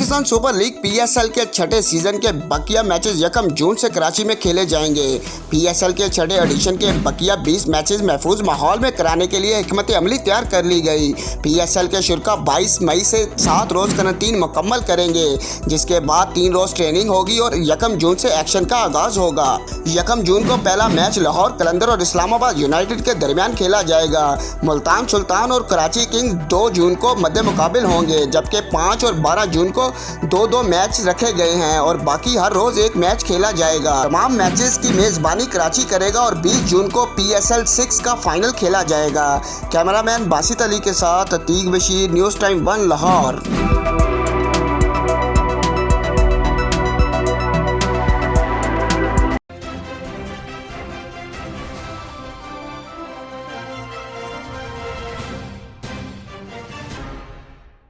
Pakistan super league PSL के छठे season के बकिया मैचेस 1 जून से कराची में खेले जाएंगे। पीएसएल के छठे एडिशन के बकिया 20 मैचेस महफूज माहौल में कराने के लिए हिकमत अमली तैयार कर ली गई। पीएसएल के शुरा 22 मई से 7 रोज क्वारंटीन मुकम्मल करेंगे, जिसके बाद 3 रोज ट्रेनिंग होगी और 1 जून से एक्शन का आगाज होगा। 1 जून को पहला मैच लाहौर कलंदर और इस्लामाबाद यूनाइटेड के दरमियान खेला जाएगा। मुल्तान सुल्तान और कराची किंग 2 जून को मद्दे मुकाबिल होंगे, जबकि 5 और 12 जून को 2-2 मैच रखे गए हैं और बाकी हर रोज एक मैच खेला जाएगा। तमाम मैचेस की मेजबानी कराची करेगा और 20 जून को PSL 6 का फाइनल खेला जाएगा। कैमरामैन बासित अली के साथ अतीक बशीर, न्यूज़ टाइम 1 लाहौर।